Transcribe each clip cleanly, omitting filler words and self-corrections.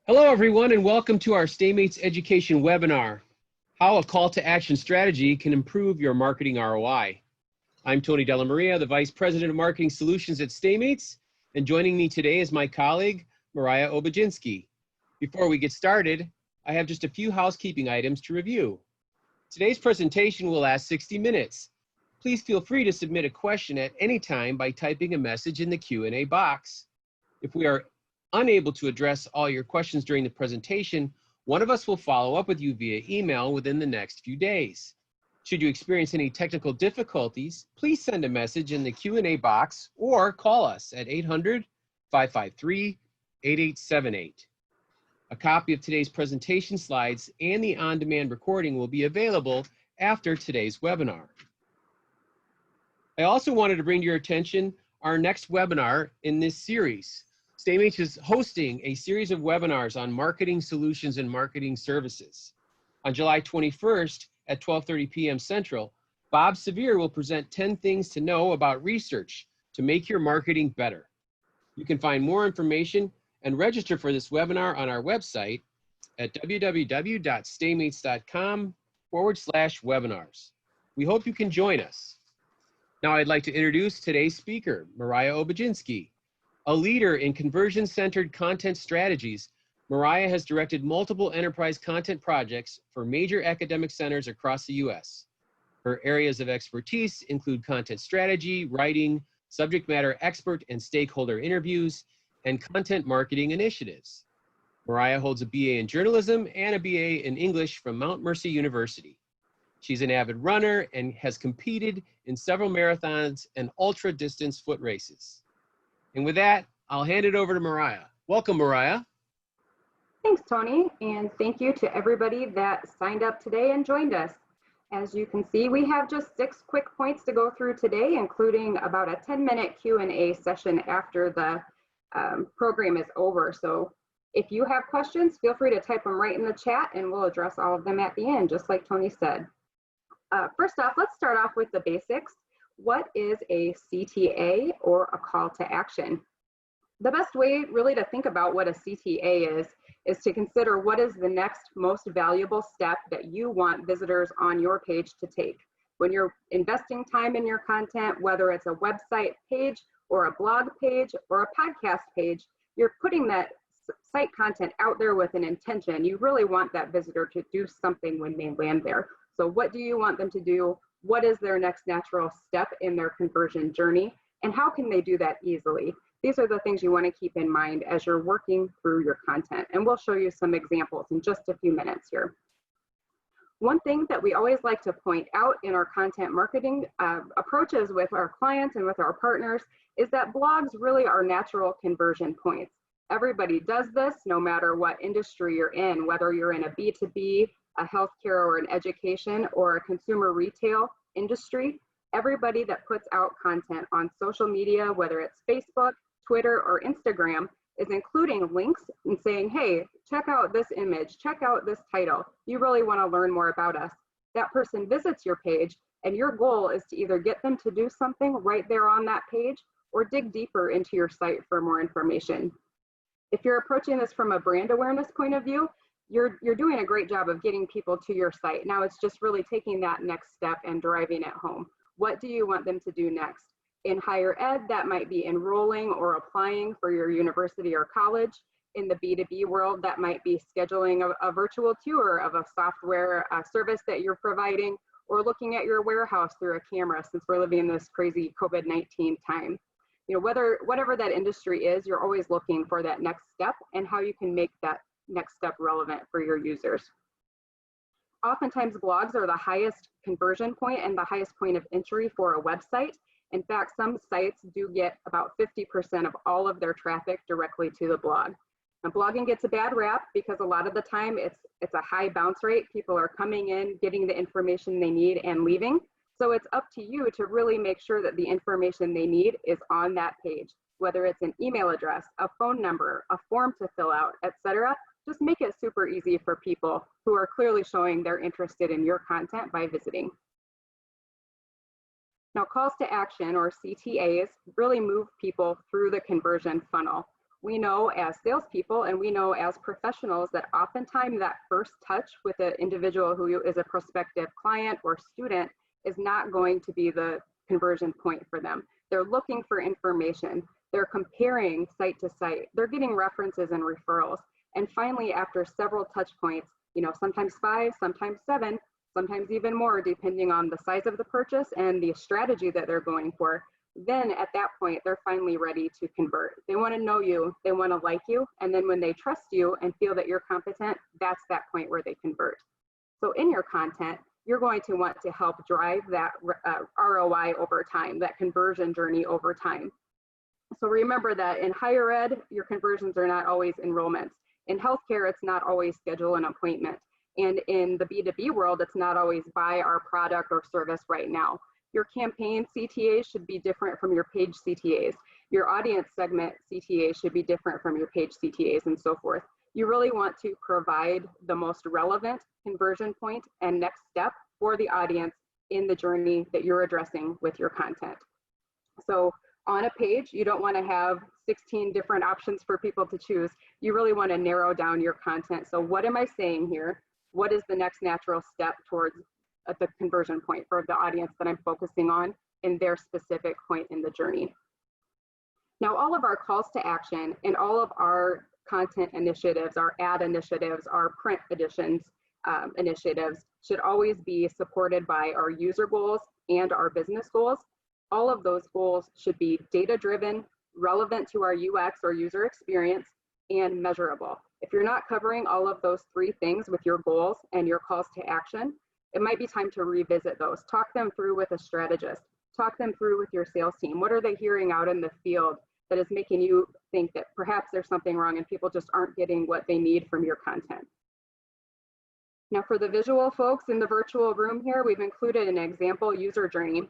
Hello, everyone, and welcome to our StayMates Education webinar, How a Call to Action Strategy Can Improve Your Marketing ROI. I'm Tony Della Maria, the Vice President of Marketing Solutions at StayMates, and joining me today is my colleague, Mariah Obajinski. Before we get started, I have just a few housekeeping items to review. Today's presentation will last 60 minutes. Please feel free to submit a question at any time by typing a message in the Q&A box. If we are unable to address all your questions during the presentation, one of us will follow up with you via email within the next few days. Should you experience any technical difficulties, please send a message in the Q&A box or call us at 800-553-8878. A copy of today's presentation slides and the on-demand recording will be available after today's webinar. I also wanted to bring to your attention our next webinar in this series. StayMates is hosting a series of webinars on marketing solutions and marketing services. On July 21st at 12:30 p.m. Central, Bob Severe will present 10 things to know about research to make your marketing better. You can find more information and register for this webinar on our website at www.staymates.com/webinars. We hope you can join us. Now I'd like to introduce today's speaker, Mariah Obajinski. A leader in conversion-centered content strategies, Mariah has directed multiple enterprise content projects for major academic centers across the U.S. Her areas of expertise include content strategy, writing, subject matter expert and stakeholder interviews, and content marketing initiatives. Mariah holds a BA in journalism and a BA in English from Mount Mercy University. She's an avid runner and has competed in several marathons and ultra-distance foot races. And with that, I'll hand it over to Mariah. Welcome, Mariah. Thanks, Tony, and thank you to everybody that signed up today and joined us. As you can see, we have just 6 quick points to go through today, including about a 10-minute Q&A session after the program is over. So if you have questions, feel free to type them right in the chat and we'll address all of them at the end, just like Tony said. First off, let's start off with the basics. What is a CTA, or a call to action? The best way really to think about what a CTA is to consider what is the next most valuable step that you want visitors on your page to take. When you're investing time in your content, whether it's a website page or a blog page or a podcast page, you're putting that site content out there with an intention. You really want that visitor to do something when they land there. So what do you want them to do? What is their next natural step in their conversion journey? And how can they do that easily? These are the things you want to keep in mind as you're working through your content. And we'll show you some examples in just a few minutes here. One thing that we always like to point out in our content marketing approaches with our clients and with our partners is that blogs really are natural conversion points. Everybody does this no matter what industry you're in, whether you're in a B2B, a healthcare or an education or a consumer retail industry. Everybody that puts out content on social media, whether it's Facebook, Twitter, or Instagram, is including links and saying, hey, check out this image, check out this title. You really want to learn more about us. That person visits your page, and your goal is to either get them to do something right there on that page or dig deeper into your site for more information. If you're approaching this from a brand awareness point of view, you're doing a great job of getting people to your site. Now it's just really taking that next step and driving it home. What do you want them to do next? In higher ed, that might be enrolling or applying for your university or college. In the B2B world, that might be scheduling a virtual tour of a software service that you're providing, or looking at your warehouse through a camera, since we're living in this crazy COVID-19 time. You know, whatever that industry is, you're always looking for that next step and how you can make that next step relevant for your users. Oftentimes blogs are the highest conversion point and the highest point of entry for a website. In fact, some sites do get about 50% of all of their traffic directly to the blog. Now, blogging gets a bad rap because a lot of the time it's a high bounce rate. People are coming in, getting the information they need and leaving. So it's up to you to really make sure that the information they need is on that page, whether it's an email address, a phone number, a form to fill out, etc. Just make it super easy for people who are clearly showing they're interested in your content by visiting. Now, calls to action, or CTAs, really move people through the conversion funnel. We know as salespeople and we know as professionals that oftentimes that first touch with an individual who is a prospective client or student is not going to be the conversion point for them. They're looking for information. They're comparing site to site. They're getting references and referrals. And finally, after several touch points, sometimes 5, sometimes 7, sometimes even more, depending on the size of the purchase and the strategy that they're going for, then at that point, they're finally ready to convert. They want to know you, they want to like you, and then when they trust you and feel that you're competent, that's that point where they convert. So in your content, you're going to want to help drive that ROI over time, that conversion journey over time. So remember that in higher ed, your conversions are not always enrollments. In healthcare, it's not always schedule an appointment. And in the B2B world, it's not always buy our product or service right now. Your campaign CTAs should be different from your page CTAs. Your audience segment CTAs should be different from your page CTAs, and so forth. You really want to provide the most relevant conversion point and next step for the audience in the journey that you're addressing with your content. So on a page, you don't want to have 16 different options for people to choose. You really want to narrow down your content. So what am I saying here? What is the next natural step towards the conversion point for the audience that I'm focusing on in their specific point in the journey? Now, all of our calls to action and all of our content initiatives, our ad initiatives, our print editions initiatives should always be supported by our user goals and our business goals. All of those goals should be data-driven, relevant to our UX or user experience, and measurable. If you're not covering all of those 3 things with your goals and your calls to action, it might be time to revisit those. Talk them through with a strategist. Talk them through with your sales team. What are they hearing out in the field that is making you think that perhaps there's something wrong and people just aren't getting what they need from your content? Now, for the visual folks in the virtual room here, we've included an example user journey.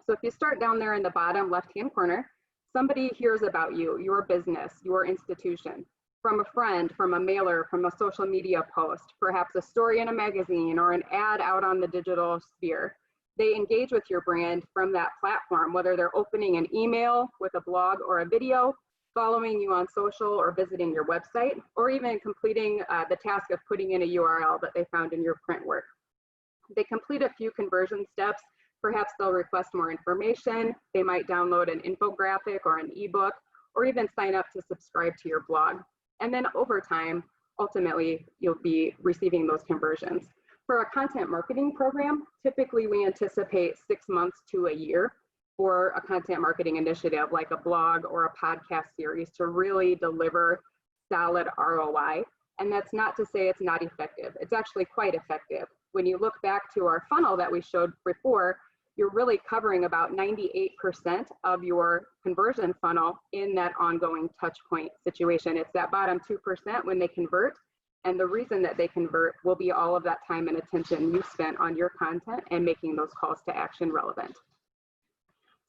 So if you start down there in the bottom left-hand corner, somebody hears about you, your business, your institution, from a friend, from a mailer, from a social media post, perhaps a story in a magazine or an ad out on the digital sphere. They engage with your brand from that platform, whether they're opening an email with a blog or a video, following you on social or visiting your website, or even completing the task of putting in a URL that they found in your print work. They complete a few conversion steps. Perhaps they'll request more information. They might download an infographic or an ebook, or even sign up to subscribe to your blog. And then over time, ultimately, you'll be receiving those conversions. For a content marketing program, typically we anticipate 6 months to a year for a content marketing initiative like a blog or a podcast series to really deliver solid ROI. And that's not to say it's not effective. It's actually quite effective. When you look back to our funnel that we showed before, you're really covering about 98% of your conversion funnel in that ongoing touch point situation. It's that bottom 2% when they convert. And the reason that they convert will be all of that time and attention you spent on your content and making those calls to action relevant.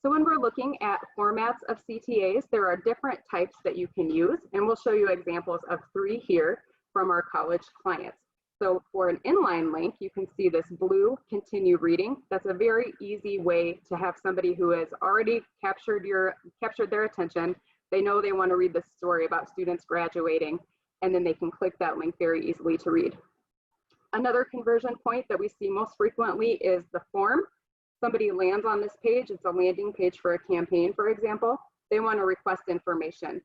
So when we're looking at formats of CTAs, there are different types that you can use, and we'll show you examples of 3 here from our college clients. So for an inline link, you can see this blue continue reading. That's a very easy way to have somebody who has already captured their attention. They know they want to read this story about students graduating, and then they can click that link very easily to read. Another conversion point that we see most frequently is the form. Somebody lands on this page. It's a landing page for a campaign, for example. They want to request information.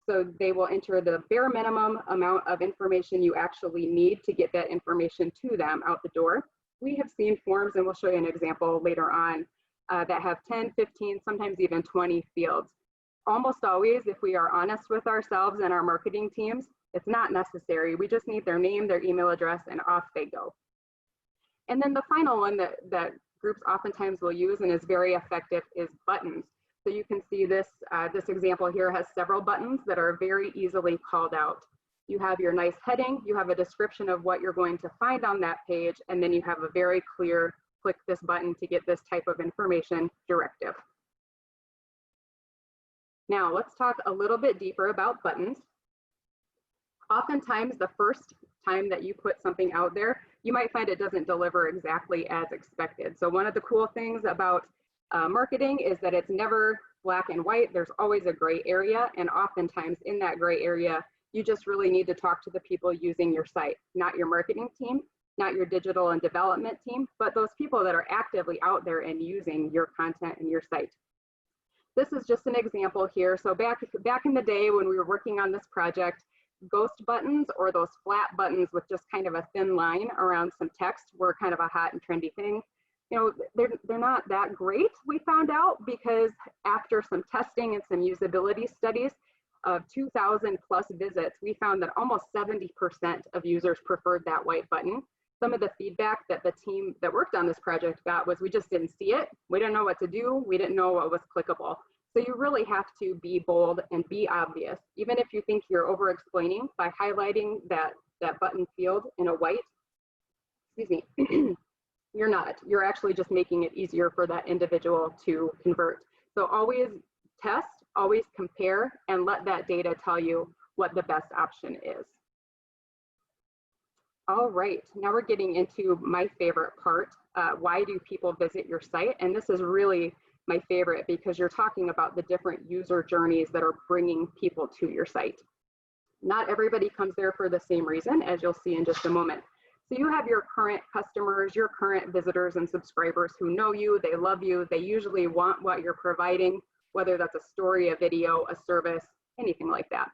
So they will enter the bare minimum amount of information you actually need to get that information to them out the door. We have seen forms, and we'll show you an example later on, that have 10, 15, sometimes even 20 fields. Almost always, if we are honest with ourselves and our marketing teams, it's not necessary. We just need their name, their email address, and off they go. And then the final one that groups oftentimes will use and is very effective is buttons. So you can see this example here has several buttons that are very easily called out. You have your nice heading, you have a description of what you're going to find on that page, and then you have a very clear click this button to get this type of information directive. Now let's talk a little bit deeper about buttons. Oftentimes the first time that you put something out there, you might find it doesn't deliver exactly as expected. So one of the cool things about marketing is that it's never black and white. There's always a gray area, and oftentimes in that gray area, you just really need to talk to the people using your site, not your marketing team, not your digital and development team, but those people that are actively out there and using your content and your site. This is just an example here. So back in the day when we were working on this project, ghost buttons, or those flat buttons with just kind of a thin line around some text, were kind of a hot and trendy thing. You know, they're not that great, we found out, because after some testing and some usability studies of 2,000 plus visits, we found that almost 70% of users preferred that white button. Some of the feedback that the team that worked on this project got was, we just didn't see it. We didn't know what to do. We didn't know what was clickable. So you really have to be bold and be obvious. Even if you think you're over explaining, by highlighting that button field in a white, excuse me, you're not. You're actually just making it easier for that individual to convert. So always test, always compare, and let that data tell you what the best option is. All right, now we're getting into my favorite part. Why do people visit your site? And this is really my favorite, because you're talking about the different user journeys that are bringing people to your site. Not everybody comes there for the same reason, as you'll see in just a moment. So you have your current customers, your current visitors and subscribers who know you, they love you, they usually want what you're providing, whether that's a story, a video, a service, anything like that.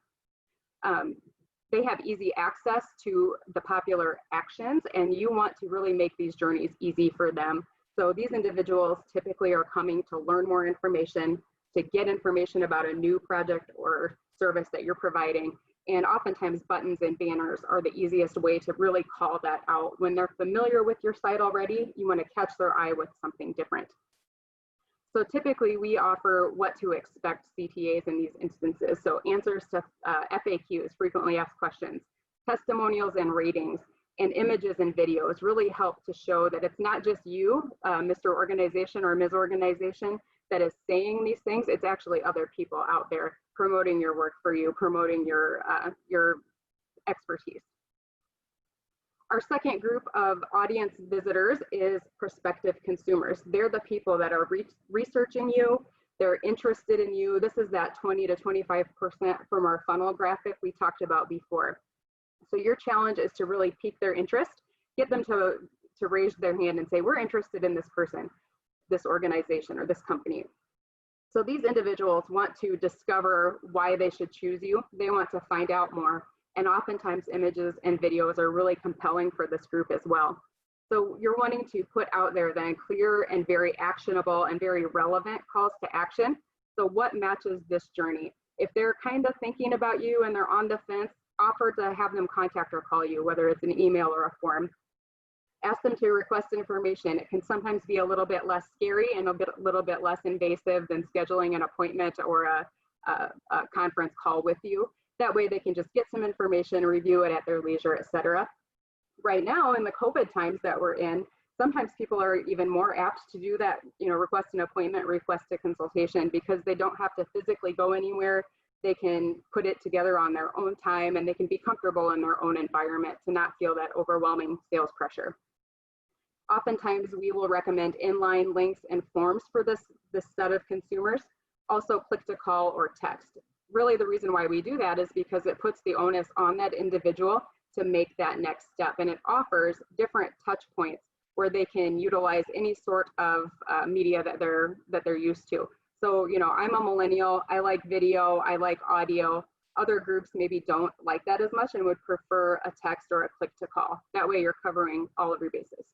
They have easy access to the popular actions, and you want to really make these journeys easy for them. So these individuals typically are coming to learn more information, to get information about a new project or service that you're providing. And oftentimes buttons and banners are the easiest way to really call that out. When they're familiar with your site already, you want to catch their eye with something different. So typically we offer what to expect CTAs in these instances. So answers to FAQs, frequently asked questions, testimonials and ratings, and images and videos really help to show that it's not just you, Mr. Organization or Ms. Organization, that is saying these things. It's actually other people out there promoting your work for you, promoting your expertise. Our second group of audience visitors is prospective consumers. They're the people that are researching you, they're interested in you. This is that 20 to 25% from our funnel graphic we talked about before. So your challenge is to really pique their interest, get them to raise their hand and say, we're interested in this person, this organization, or this company. So these individuals want to discover why they should choose you. They want to find out more. And oftentimes images and videos are really compelling for this group as well. So you're wanting to put out there then clear and very actionable and very relevant calls to action. So what matches this journey? If they're kind of thinking about you and they're on the fence, offer to have them contact or call you, whether it's an email or a form. Ask them to request information. It can sometimes be a little bit less scary and a little bit less invasive than scheduling an appointment or a conference call with you. That way they can just get some information, review it at their leisure, etc. Right now in the COVID times that we're in, sometimes people are even more apt to do that, request an appointment, request a consultation, because they don't have to physically go anywhere. They can put it together on their own time, and they can be comfortable in their own environment to not feel that overwhelming sales pressure. Oftentimes we will recommend inline links and forms for this set of consumers. Also click to call or text. Really the reason why we do that is because it puts the onus on that individual to make that next step, and it offers different touch points where they can utilize any sort of media that they're used to. So, I'm a millennial, I like video, I like audio. Other groups maybe don't like that as much and would prefer a text or a click to call. That way you're covering all of your bases.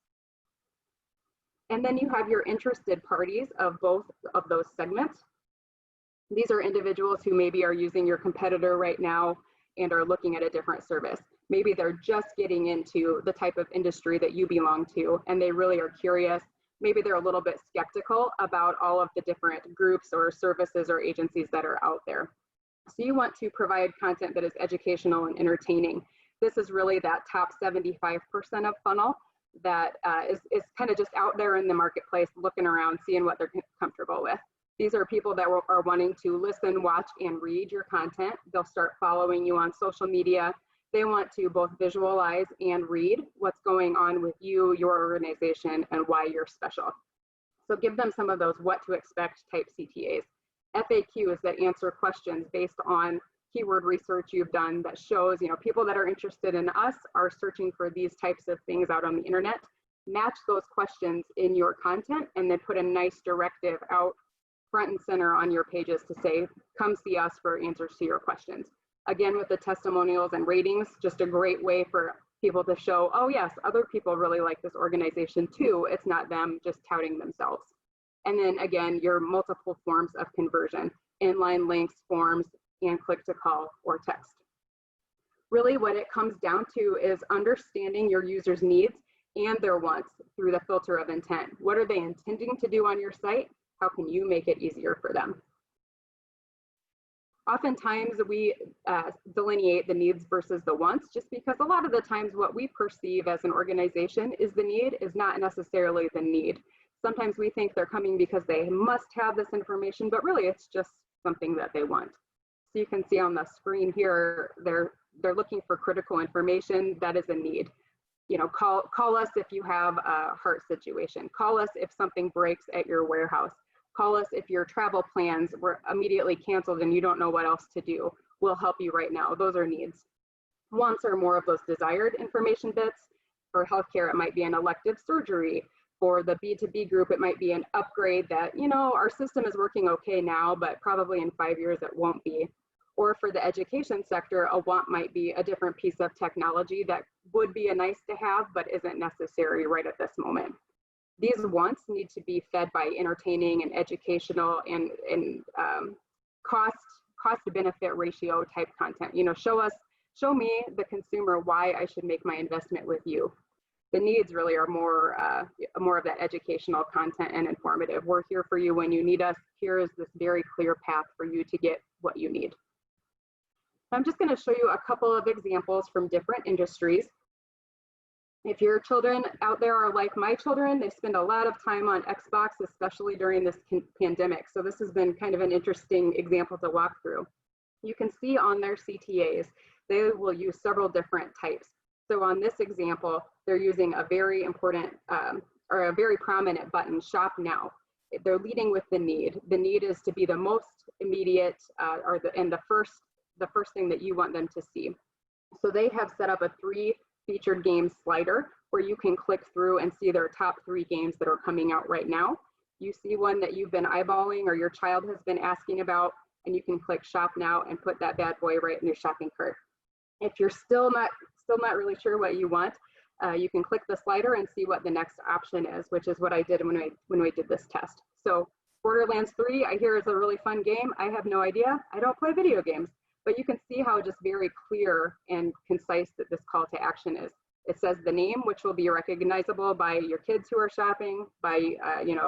And then you have your interested parties of both of those segments. These are individuals who maybe are using your competitor right now and are looking at a different service. Maybe they're just getting into the type of industry that you belong to, and they really are curious. Maybe they're a little bit skeptical about all of the different groups or services or agencies that are out there. So you want to provide content that is educational and entertaining. This is really that top 75% of funnel that is kind of just out there in the marketplace, looking around, seeing what they're comfortable with. These are people that are wanting to listen, watch, and read your content. They'll start following you on social media. They want to both visualize and read what's going on with you, your organization, and why you're special. So give them some of those what to expect type CTAs. FAQs that answer questions based on keyword research you've done that shows, people that are interested in us are searching for these types of things out on the internet. Match those questions in your content and then put a nice directive out front and center on your pages to say, come see us for answers to your questions. Again, with the testimonials and ratings, just a great way for people to show, oh yes, other people really like this organization too. It's not them just touting themselves. And then again, your multiple forms of conversion, inline links, forms, and click to call or text. Really what it comes down to is understanding your users' needs and their wants through the filter of intent. What are they intending to do on your site? How can you make it easier for them? Oftentimes we delineate the needs versus the wants, just because a lot of the times what we perceive as an organization is the need is not necessarily the need. Sometimes we think they're coming because they must have this information, but really it's just something that they want. So you can see on the screen here, they're looking for critical information. That is a need. Call us if you have a heart situation. Call us if something breaks at your warehouse. Call us if your travel plans were immediately canceled and you don't know what else to do. We'll help you right now. Those are needs. Wants are more of those desired information bits. For healthcare, it might be an elective surgery. For the B2B group, it might be an upgrade that, our system is working okay now, but probably in 5 years it won't be. Or for the education sector, a want might be a different piece of technology that would be a nice to have, but isn't necessary right at this moment. These wants need to be fed by entertaining and educational and cost to benefit ratio type content. Show me the consumer why I should make my investment with you. The needs really are more of that educational content and informative. We're here for you when you need us. Here is this very clear path for you to get what you need. I'm just going to show you a couple of examples from different industries. If your children out there are like my children, they spend a lot of time on Xbox, especially during this pandemic. So this has been kind of an interesting example to walk through. You can see on their CTAs, they will use several different types. So on this example, they're using a very important or a very prominent button, Shop Now. They're leading with the need. The need is to be the most immediate the first thing that you want them to see. So they have set up a 3 featured games slider where you can click through and see their top 3 games that are coming out right now. You see one that you've been eyeballing or your child has been asking about, and you can click Shop Now and put that bad boy right in your shopping cart. If you're still not really sure what you want, you can click the slider and see what the next option is, which is what I did when we did this test. So Borderlands 3, I hear is a really fun game. I have no idea. I don't play video games. But you can see how just very clear and concise that this call to action is. It says the name, which will be recognizable by your kids who are shopping, by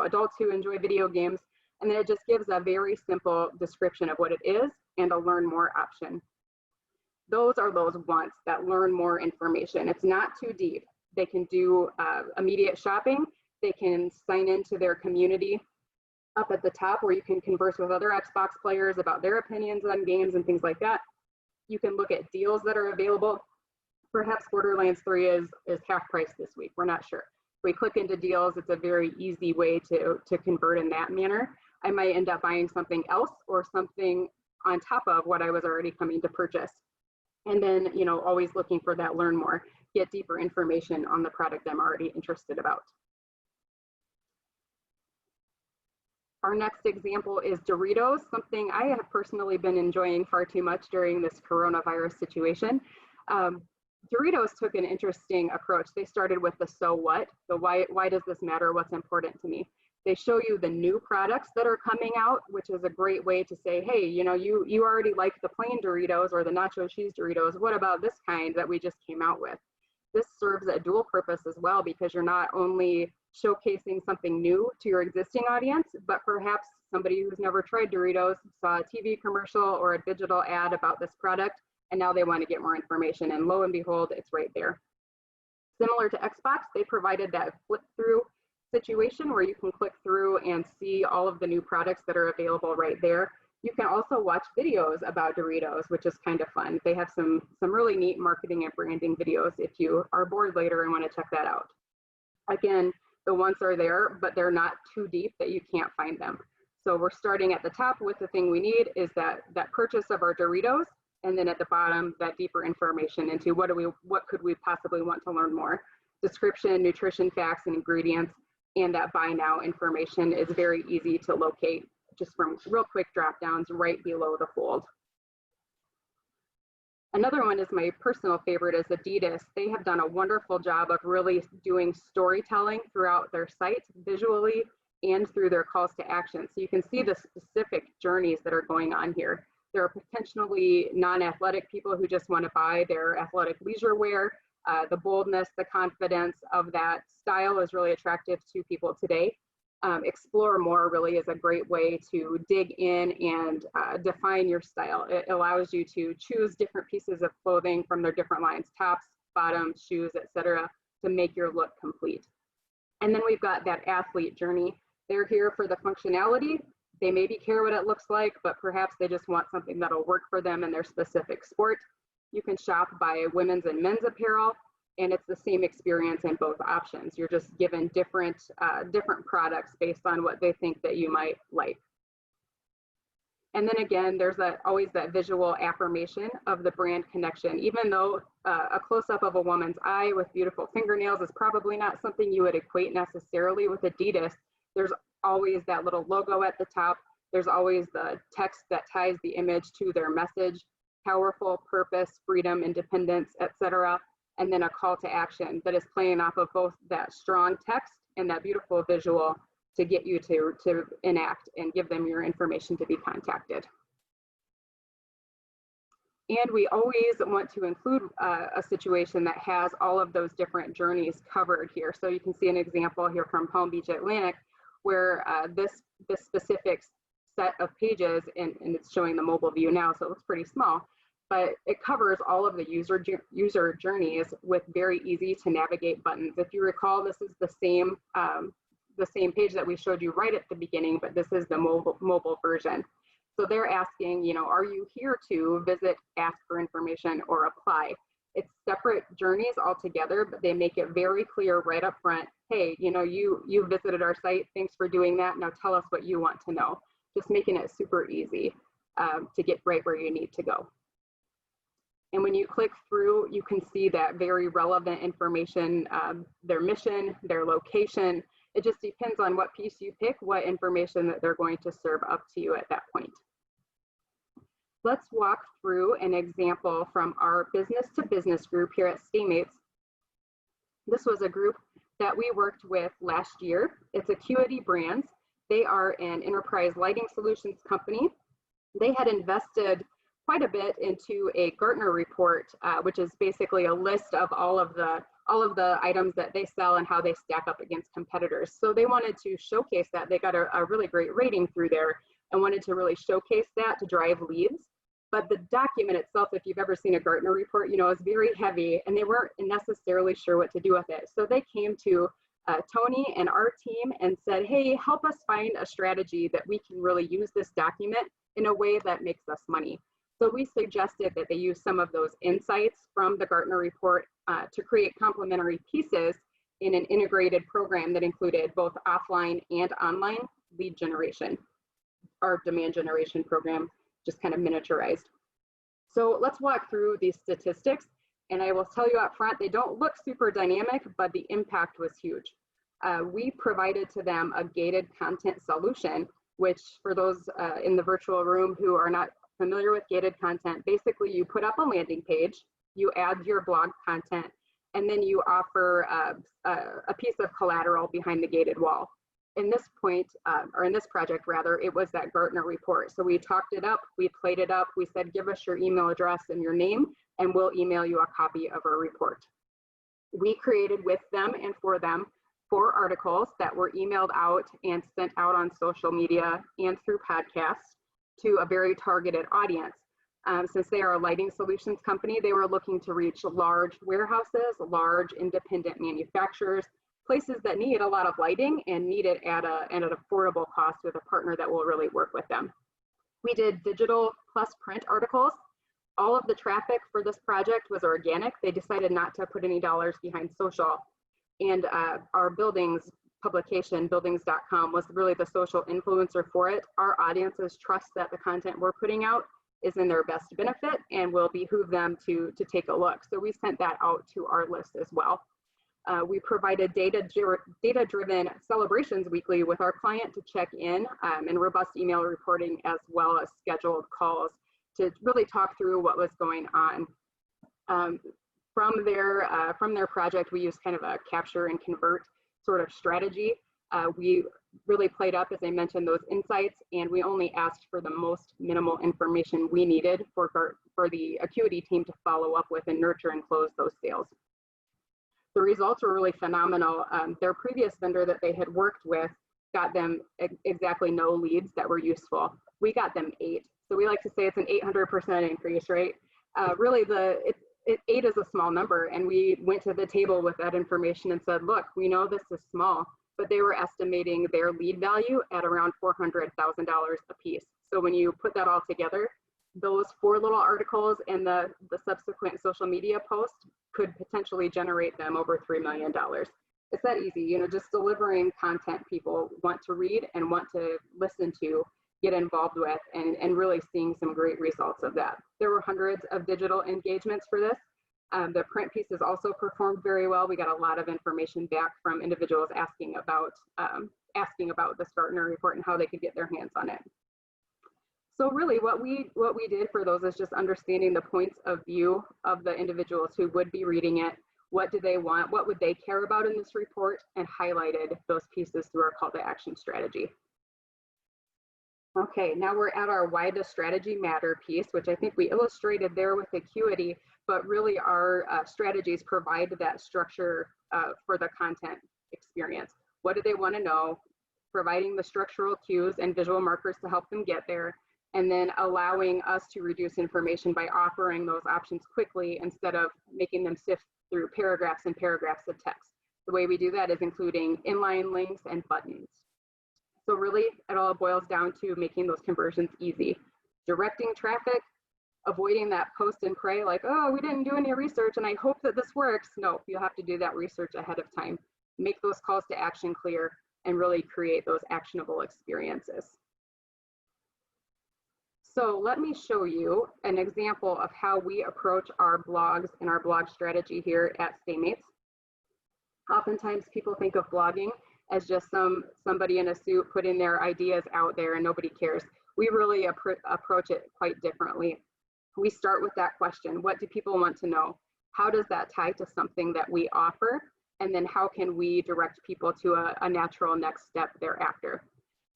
adults who enjoy video games, and then it just gives a very simple description of what it is and a learn more option. Those are those wants that learn more information. It's not too deep. They can do immediate shopping. They can sign into their community up at the top where you can converse with other Xbox players about their opinions on games and things like that. You can look at deals that are available. Perhaps Borderlands 3 is half price this week. We're not sure. If we click into deals, it's a very easy way to convert in that manner. I might end up buying something else or something on top of what I was already coming to purchase. And then, always looking for that learn more, get deeper information on the product I'm already interested about. Our next example is Doritos, something I have personally been enjoying far too much during this coronavirus situation. Doritos took an interesting approach. They started with the so what, the why does this matter, what's important to me. They show you the new products that are coming out, which is a great way to say, hey, you already like the plain Doritos or the nacho cheese Doritos. What about this kind that we just came out with? This serves a dual purpose as well, because you're not only showcasing something new to your existing audience, but perhaps somebody who's never tried Doritos saw a TV commercial or a digital ad about this product, and now they want to get more information, and lo and behold, it's right there. Similar to Xbox, they provided that flip through situation where you can click through and see all of the new products that are available right there. You can also watch videos about Doritos, which is kind of fun. They have some really neat marketing and branding videos if you are bored later and want to check that out. Again, the wants are there, but they're not too deep that you can't find them. So we're starting at the top with the thing we need is that purchase of our Doritos, and then at the bottom, that deeper information into what could we possibly want to learn more. Description, nutrition facts, and ingredients, and that buy now information is very easy to locate just from real quick drop downs right below the fold. Another one is my personal favorite is Adidas. They have done a wonderful job of really doing storytelling throughout their site visually and through their calls to action. So you can see the specific journeys that are going on here. There are potentially non-athletic people who just want to buy their athletic leisure wear. The boldness, the confidence of that style is really attractive to people today. Explore More really is a great way to dig in and define your style. It allows you to choose different pieces of clothing from their different lines, tops, bottoms, shoes, etc., to make your look complete. And then we've got that athlete journey. They're here for the functionality. They maybe care what it looks like, but perhaps they just want something that'll work for them in their specific sport. You can shop by women's and men's apparel, and it's the same experience in both options. You're just given different products based on what they think that you might like. And then again, there's always that visual affirmation of the brand connection. Even though a close-up of a woman's eye with beautiful fingernails is probably not something you would equate necessarily with Adidas, there's always that little logo at the top. There's always the text that ties the image to their message: powerful, purpose, freedom, independence, etc. And then a call to action that is playing off of both that strong text and that beautiful visual to get you to enact and give them your information to be contacted. And we always want to include a situation that has all of those different journeys covered here. So you can see an example here from Palm Beach Atlantic, where this specific set of pages, and it's showing the mobile view now, so it looks pretty small, but it covers all of the user journeys with very easy to navigate buttons. If you recall, this is the same page that we showed you right at the beginning, but this is the mobile version. So they're asking, you know, are you here to visit, ask for information, or apply? It's separate journeys altogether, but they make it very clear right up front. Hey, you know, you visited our site. Thanks for doing that. Now tell us what you want to know. Just making it super easy to get right where you need to go. And when you click through, you can see that very relevant information, their mission, their location. It just depends on what piece you pick, what information that they're going to serve up to you at that point. Let's walk through an example from our business to business group here at StayMates. This was a group that we worked with last year. It's Acuity Brands. They are an enterprise lighting solutions company. They had invested quite a bit into a Gartner report, which is basically a list of all of the items that they sell and how they stack up against competitors. So they wanted to showcase that. They got a really great rating through there and wanted to really showcase that to drive leads. But the document itself, if you've ever seen a Gartner report, you know, is very heavy, and they weren't necessarily sure what to do with it. So they came to Tony and our team and said, hey, help us find a strategy that we can really use this document in a way that makes us money. So we suggested that they use some of those insights from the Gartner report to create complementary pieces in an integrated program that included both offline and online lead generation. Our demand generation program, just kind of miniaturized. So let's walk through these statistics, and I will tell you up front, they don't look super dynamic, but the impact was huge. We provided to them a gated content solution, which for those in the virtual room who are not familiar with gated content, basically you put up a landing page, you add your blog content, and then you offer a piece of collateral behind the gated wall. In this point, or in this project rather, it was that Gartner report. So we talked it up, we played it up, we said, give us your email address and your name, and we'll email you a copy of our report. We created with them and for them 4 articles that were emailed out and sent out on social media and through podcasts to a very targeted audience. Since they are a lighting solutions company, they were looking to reach large warehouses, large independent manufacturers, places that need a lot of lighting and need it at an affordable cost with a partner that will really work with them. We did digital plus print articles. All of the traffic for this project was organic. They decided not to put any dollars behind social. And our buildings publication, buildings.com, was really the social influencer for it. Our audiences trust that the content we're putting out is in their best benefit and will behoove them to take a look. So we sent that out to our list as well. We provided data-driven celebrations weekly with our client to check in, and robust email reporting, as well as scheduled calls to really talk through what was going on. From their project, we used kind of a capture and convert sort of strategy. We really played up, as I mentioned, those insights, and we only asked for the most minimal information we needed for the Acuity team to follow up with and nurture and close those sales. The results were really phenomenal. Their previous vendor that they had worked with got them exactly no leads that were useful. We got them 8. So we like to say it's an 800% increase, right? Really, 8 is a small number, and we went to the table with that information and said, look, we know this is small, but they were estimating their lead value at around $400,000 a piece. So when you put that all together, those 4 little articles and the subsequent social media post could potentially generate them over $3 million. It's that easy, you know, just delivering content people want to read and want to listen to, get involved with, and really seeing some great results of that. There were hundreds of digital engagements for this. The print pieces also performed very well. We got a lot of information back from individuals asking about this Gartner report and how they could get their hands on it. So really what we did for those is just understanding the points of view of the individuals who would be reading it. What do they want? What would they care about in this report? And highlighted those pieces through our call to action strategy. Okay, now we're at our why does strategy matter piece, which I think we illustrated there with Acuity, but really our strategies provide that structure for the content experience. What do they want to know? Providing the structural cues and visual markers to help them get there, and then allowing us to reduce information by offering those options quickly instead of making them sift through paragraphs and paragraphs of text. The way we do that is including inline links and buttons. So really, it all boils down to making those conversions easy. Directing traffic, avoiding that post and pray like, oh, we didn't do any research and I hope that this works. No, you'll have to do that research ahead of time. Make those calls to action clear and really create those actionable experiences. So let me show you an example of how we approach our blogs and our blog strategy here at StayMates. Oftentimes people think of blogging as just somebody in a suit putting their ideas out there and nobody cares. We really approach it quite differently. We start with that question, what do people want to know? How does that tie to something that we offer? And then how can we direct people to a natural next step thereafter?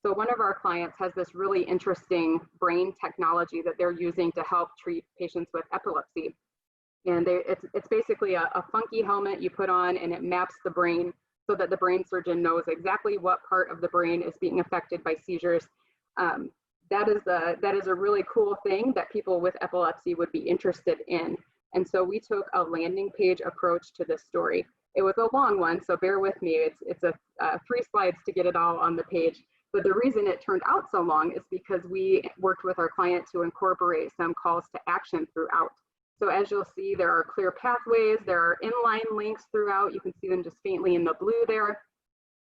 So one of our clients has this really interesting brain technology that they're using to help treat patients with epilepsy. And it's basically a funky helmet you put on and it maps the brain so that the brain surgeon knows exactly what part of the brain is being affected by seizures. That is a really cool thing that people with epilepsy would be interested in. And so we took a landing page approach to this story. It was a long one, so bear with me. It's 3 slides to get it all on the page. But the reason it turned out so long is because we worked with our client to incorporate some calls to action throughout. So as you'll see, there are clear pathways, there are inline links throughout. You can see them just faintly in the blue there.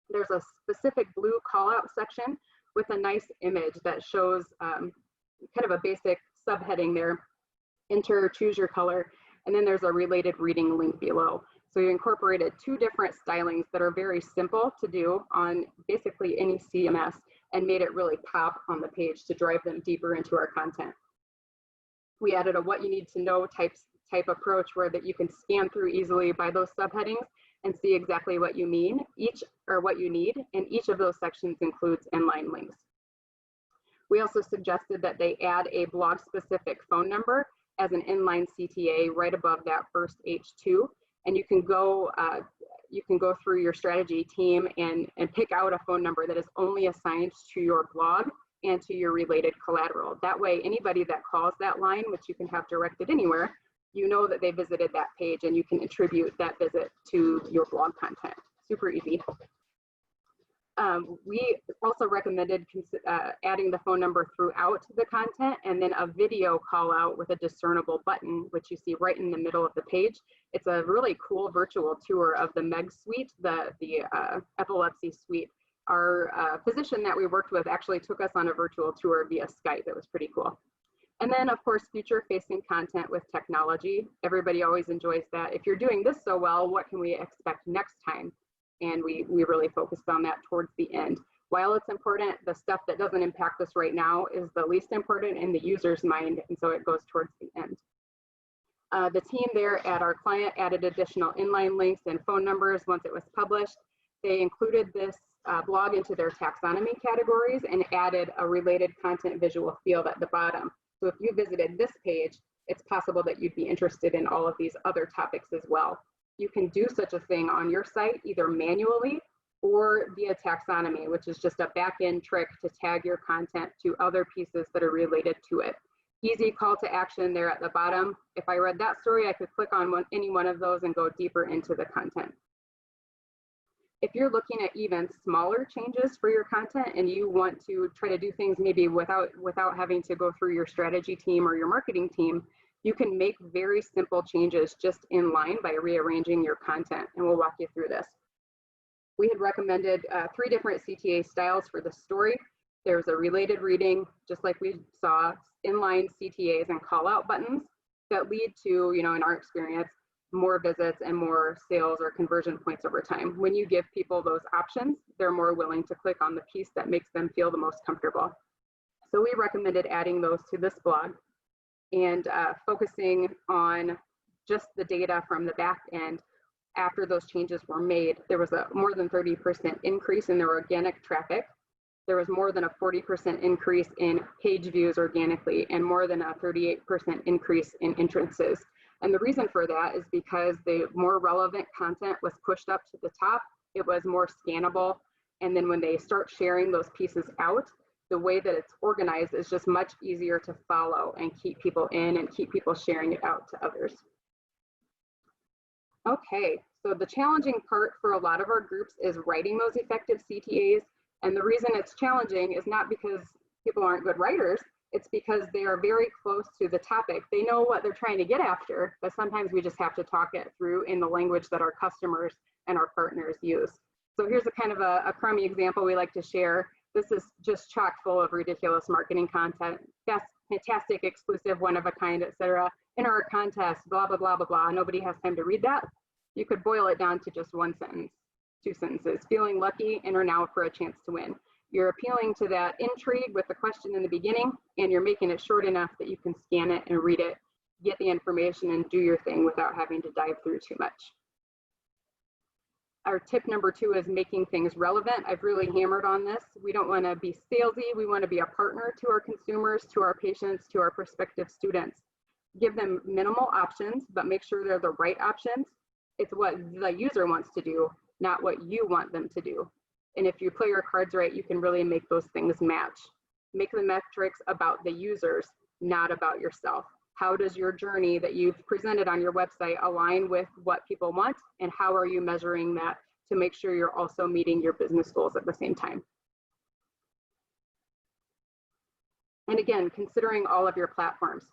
There's a specific blue call out section with a nice image that shows kind of a basic subheading there, enter, choose your color, and then there's a related reading link below. So you incorporated 2 different stylings that are very simple to do on basically any CMS and made it really pop on the page to drive them deeper into our content. We added a what you need to know type approach where that you can scan through easily by those subheadings and see exactly what you mean, what you need, and each of those sections includes inline links. We also suggested that they add a blog specific phone number as an inline CTA right above that first H2, and you can go through your strategy team and pick out a phone number that is only assigned to your blog and to your related collateral. That way, anybody that calls that line, which you can have directed anywhere, you know that they visited that page and you can attribute that visit to your blog content. Super easy. We also recommended adding the phone number throughout the content and then a video call out with a discernible button, which you see right in the middle of the page. It's a really cool virtual tour of the MEG suite, the epilepsy suite. Our physician that we worked with actually took us on a virtual tour via Skype. It was pretty cool. And then, of course, future-facing content with technology. Everybody always enjoys that. If you're doing this so well, what can we expect next time? And we really focused on that towards the end. While it's important, the stuff that doesn't impact us right now is the least important in the user's mind, and so it goes towards the end. The team there at our client added additional inline links and phone numbers once it was published. They included this blog into their taxonomy categories and added a related content visual field at the bottom. So if you visited this page, it's possible that you'd be interested in all of these other topics as well. You can do such a thing on your site either manually or via taxonomy, which is just a back-end trick to tag your content to other pieces that are related to it. Easy call to action there at the bottom. If I read that story, I could click on any one of those and go deeper into the content. If you're looking at even smaller changes for your content and you want to try to do things maybe without having to go through your strategy team or your marketing team, you can make very simple changes just in line by rearranging your content, and we'll walk you through this. We had recommended 3 different CTA styles for the story. There's a related reading, just like we saw, inline CTAs and call out buttons that lead to, in our experience, more visits and more sales or conversion points over time. When you give people those options, they're more willing to click on the piece that makes them feel the most comfortable. So we recommended adding those to this blog and focusing on just the data from the back end. After those changes were made, there was a more than 30% increase in their organic traffic. There was more than a 40% increase in page views organically and more than a 38% increase in entrances. And the reason for that is because the more relevant content was pushed up to the top, it was more scannable. And then when they start sharing those pieces out, the way that it's organized is just much easier to follow and keep people in and keep people sharing it out to others. Okay, so the challenging part for a lot of our groups is writing those effective CTAs. And the reason it's challenging is not because people aren't good writers, it's because they are very close to the topic. They know what they're trying to get after, but sometimes we just have to talk it through in the language that our customers and our partners use. So here's a kind of a crummy example we like to share. This is just chock full of ridiculous marketing content. That's fantastic, exclusive, one of a kind, etc. In our contest, blah, blah, blah, blah, blah. Nobody has time to read that. You could boil it down to just 1 sentence, 2 sentences. Feeling lucky, enter now for a chance to win. You're appealing to that intrigue with the question in the beginning, and you're making it short enough that you can scan it and read it, get the information, and do your thing without having to dive through too much. Our tip number 2 is making things relevant. I've really hammered on this. We don't want to be salesy. We want to be a partner to our consumers, to our patients, to our prospective students. Give them minimal options, but make sure they're the right options. It's what the user wants to do, not what you want them to do. And if you play your cards right, you can really make those things match. Make the metrics about the users, not about yourself. How does your journey that you've presented on your website align with what people want? And how are you measuring that to make sure you're also meeting your business goals at the same time? And again, considering all of your platforms.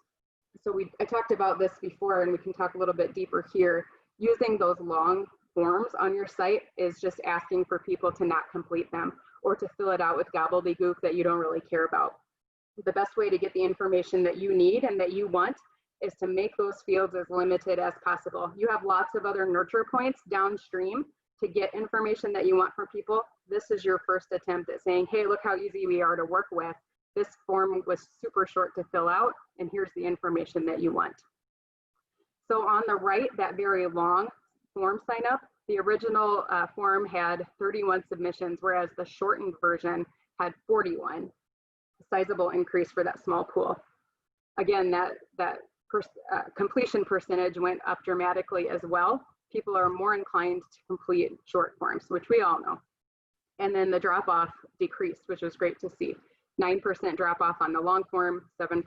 So I talked about this before, and we can talk a little bit deeper here. Using those long forms on your site is just asking for people to not complete them or to fill it out with gobbledygook that you don't really care about. The best way to get the information that you need and that you want is to make those fields as limited as possible. You have lots of other nurture points downstream to get information that you want from people. This is your first attempt at saying, hey, look how easy we are to work with. This form was super short to fill out, and here's the information that you want. So on the right, that very long form sign up, the original form had 31 submissions, whereas the shortened version had 41. A sizable increase for that small pool. Again, that completion percentage went up dramatically as well. People are more inclined to complete short forms, which we all know. And then the drop off decreased, which was great to see. 9% drop off on the long form, 7%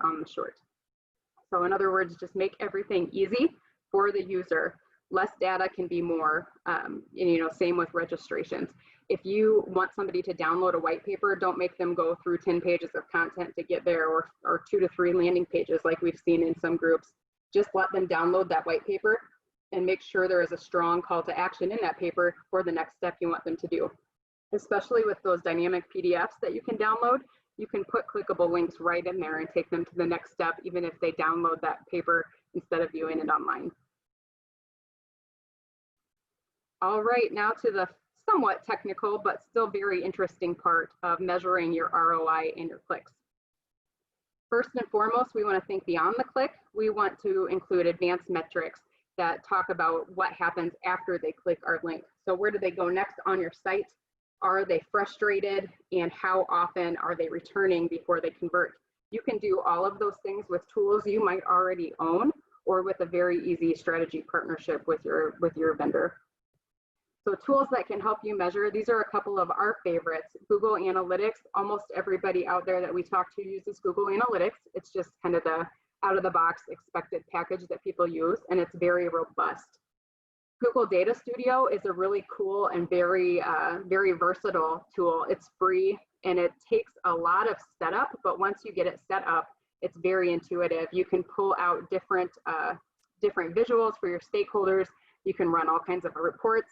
on the short. So in other words, just make everything easy for the user. Less data can be more, and, same with registrations. If you want somebody to download a white paper, don't make them go through 10 pages of content to get there, or 2 to 3 landing pages like we've seen in some groups. Just let them download that white paper and make sure there is a strong call to action in that paper for the next step you want them to do. Especially with those dynamic PDFs that you can download, you can put clickable links right in there and take them to the next step, even if they download that paper instead of viewing it online. All right, now to the somewhat technical, but still very interesting part of measuring your ROI and your clicks. First and foremost, we want to think beyond the click. We want to include advanced metrics that talk about what happens after they click our link. So where do they go next on your site? Are they frustrated? And how often are they returning before they convert? You can do all of those things with tools you might already own, or with a very easy strategy partnership with your vendor. So tools that can help you measure, these are a couple of our favorites. Google Analytics, almost everybody out there that we talk to uses Google Analytics. It's just kind of the out of the box expected package that people use, and it's very robust. Google Data Studio is a really cool and very versatile tool. It's free and it takes a lot of setup, but once you get it set up, it's very intuitive. You can pull out different visuals for your stakeholders. You can run all kinds of reports.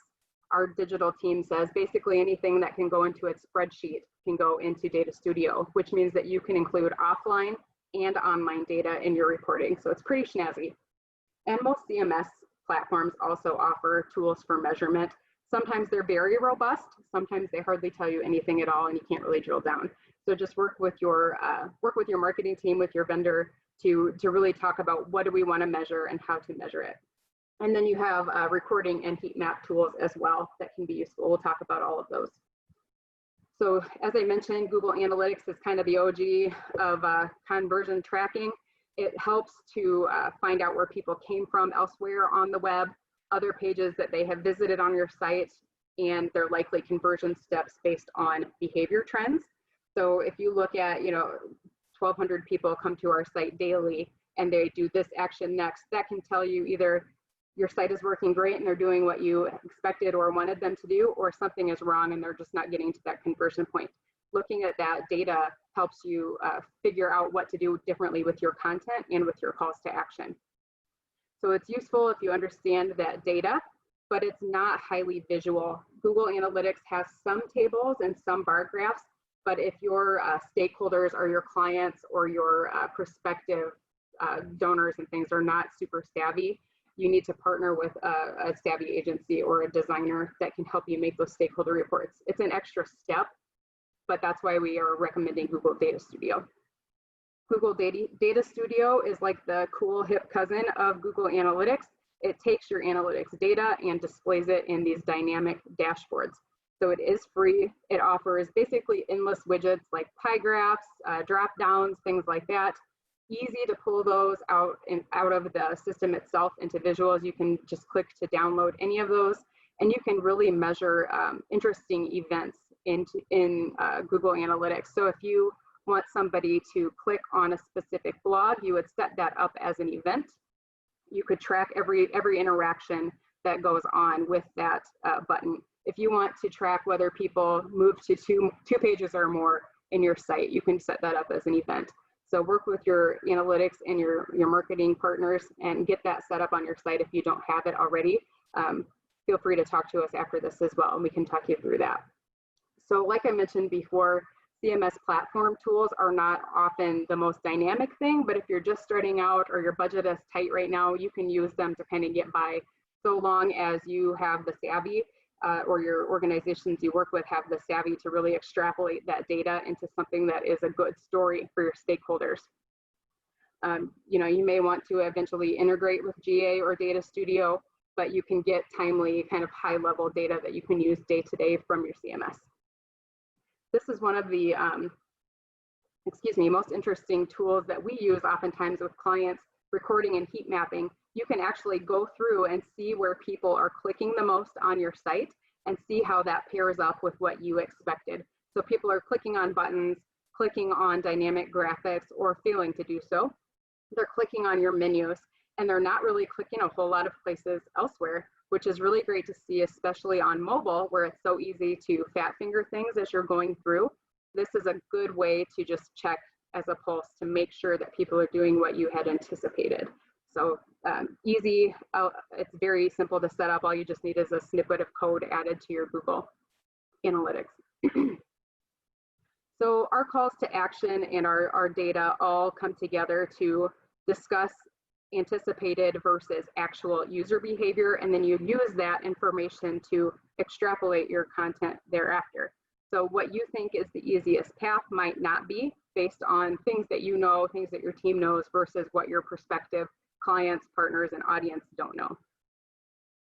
Our digital team says basically anything that can go into a spreadsheet can go into Data Studio, which means that you can include offline and online data in your reporting. So it's pretty snazzy. And most CMS platforms also offer tools for measurement. Sometimes they're very robust. Sometimes they hardly tell you anything at all and you can't really drill down. So just work with your marketing team, with your vendor to really talk about what do we want to measure and how to measure it. And then you have recording and heat map tools as well that can be useful. We'll talk about all of those. So as I mentioned, Google Analytics is kind of the OG of conversion tracking. It helps to find out where people came from elsewhere on the web, other pages that they have visited on your site, and their likely conversion steps based on behavior trends. So if you look at, 1,200 people come to our site daily and they do this action next, that can tell you either your site is working great and they're doing what you expected or wanted them to do, or something is wrong and they're just not getting to that conversion point. Looking at that data helps you figure out what to do differently with your content and with your calls to action. So it's useful if you understand that data, but it's not highly visual. Google Analytics has some tables and some bar graphs, but if your stakeholders or your clients or your prospective donors and things are not super savvy, you need to partner with a savvy agency or a designer that can help you make those stakeholder reports. It's an extra step, but that's why we are recommending Google Data Studio. Google Data Studio is like the cool hip cousin of Google Analytics. It takes your analytics data and displays it in these dynamic dashboards. So it is free. It offers basically endless widgets like pie graphs, drop downs, things like that. Easy to pull those out of the system itself into visuals. You can just click to download any of those, and you can really measure interesting events in Google Analytics. So if you want somebody to click on a specific blog, you would set that up as an event. You could track every interaction that goes on with that button. If you want to track whether people move to two pages or more in your site, you can set that up as an event. So work with your analytics and your marketing partners and get that set up on your site if you don't have it already. Feel free to talk to us after this as well, and we can talk you through that. So like I mentioned before, CMS platform tools are not often the most dynamic thing, but if you're just starting out or your budget is tight right now, you can use them to kind of get by, so long as you have the savvy or your organizations you work with have the savvy to really extrapolate that data into something that is a good story for your stakeholders. You may want to eventually integrate with GA or Data Studio, but you can get timely kind of high level data that you can use day to day from your CMS. This is one of the, most interesting tools that we use oftentimes with clients, recording and heat mapping. You can actually go through and see where people are clicking the most on your site and see how that pairs up with what you expected. So people are clicking on buttons, clicking on dynamic graphics, or failing to do so. They're clicking on your menus. and they're not really clicking a whole lot of places elsewhere, which is really great to see, especially on mobile where it's so easy to fat finger things as you're going through. This is a good way to just check as a pulse to make sure that people are doing what you had anticipated. So easy, it's very simple to set up. All you just need is a snippet of code added to your Google Analytics. So our calls to action and our data all come together to discuss anticipated versus actual user behavior, and then you use that information to extrapolate your content thereafter. So what you think is the easiest path might not be, based on things that you know, things that your team knows, versus what your prospective clients, partners, and audience don't know.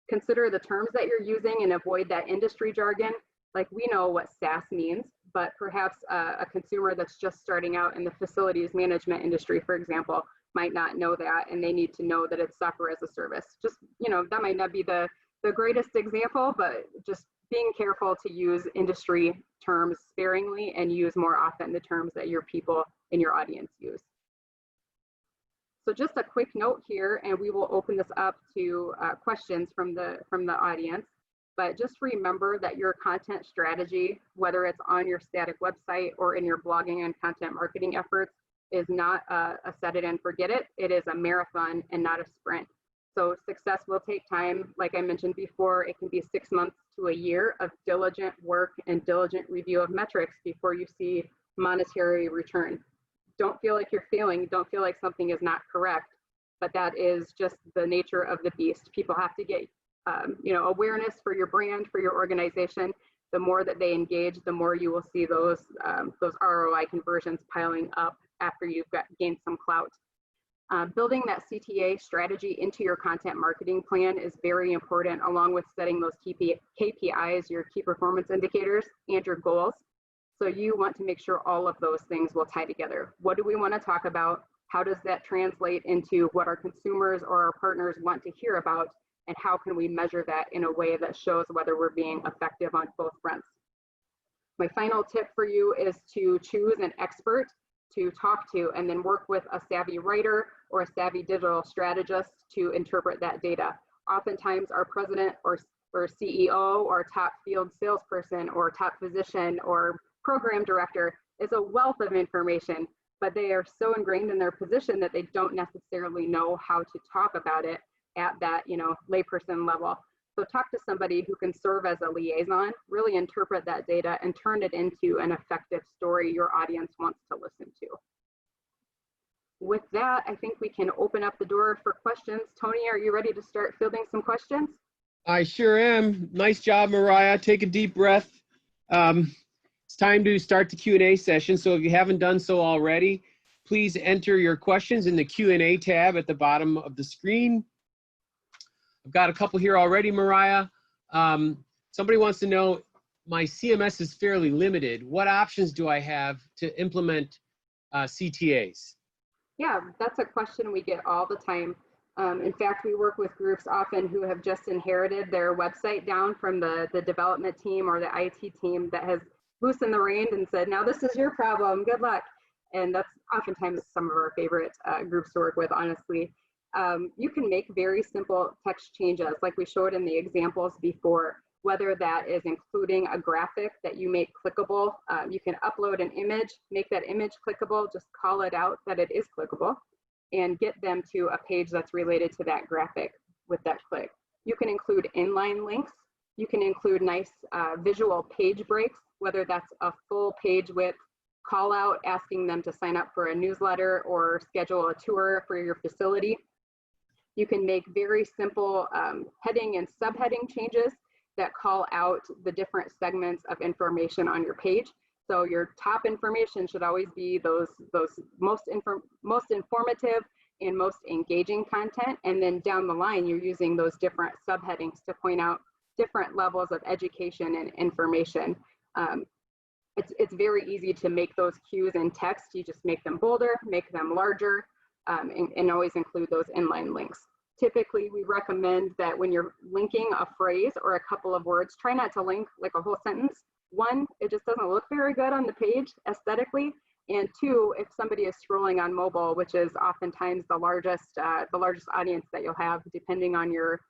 Consider the terms that you're using and avoid that industry jargon. Like, we know what SaaS means, but perhaps a consumer that's just starting out in the facilities management industry, for example, might not know that, and they need to know that it's software as a service. Just, you know, that might not be the greatest example, but just being careful to use industry terms sparingly and use more often the terms that your people in your audience use. So just a quick note here, and we will open this up to questions from the audience. But just remember that your content strategy, whether it's on your static website or in your blogging and content marketing efforts, is not a set it and forget it. It is a marathon and not a sprint. So success will take time. Like I mentioned before, it can be 6 months to a year of diligent work and diligent review of metrics before you see monetary return. Don't feel like you're failing. Don't feel like something is not correct, but that is just the nature of the beast. People have to get awareness for your brand, for your organization. The more that they engage, the more you will see those ROI conversions piling up after you've gained some clout. Building that CTA strategy into your content marketing plan is very important, along with setting those KPIs, your key performance indicators, and your goals. So you want to make sure all of those things will tie together. What do we want to talk about? How does that translate into what our consumers or our partners want to hear about? And how can we measure that in a way that shows whether we're being effective on both fronts? My final tip for you is to choose an expert to talk to, and then work with a savvy writer or a savvy digital strategist to interpret that data. Oftentimes our president or CEO or top field salesperson or top physician or program director is a wealth of information, but they are so ingrained in their position that they don't necessarily know how to talk about it at that, layperson level. So talk to somebody who can serve as a liaison, really interpret that data and turn it into an effective story your audience wants to listen to. With that, I think we can open up the door for questions. Tony, are you ready to start fielding some questions? I sure am. Nice job, Mariah. Take a deep breath. It's time to start the Q&A session. So if you haven't done so already, please enter your questions in the Q&A tab at the bottom of the screen. I've got a couple here already, Mariah. Somebody wants to know, my CMS is fairly limited. What options do I have to implement CTAs? Yeah, that's a question we get all the time. In fact, we work with groups often who have just inherited their website down from the development team or the IT team that has loosened the reins and said, now this is your problem, good luck. And that's oftentimes some of our favorite groups to work with, honestly. You can make very simple text changes like we showed in the examples before, whether that is including a graphic that you make clickable. You can upload an image, make that image clickable, just call it out that it is clickable, and get them to a page that's related to that graphic with that click. You can include inline links. You can include nice visual page breaks, whether that's a full page with call out asking them to sign up for a newsletter or schedule a tour for your facility. You can make very simple heading and subheading changes that call out the different segments of information on your page. So your top information should always be those most informative and most engaging content. And then down the line, you're using those different subheadings to point out different levels of education and information. It's very easy to make those cues in text. You just make them bolder, make them larger, and always include those inline links. Typically, we recommend that when you're linking a phrase or a couple of words, try not to link like a whole sentence. One, it just doesn't look very good on the page aesthetically. And two, if somebody is scrolling on mobile, which is oftentimes the largest audience that you'll have, depending on your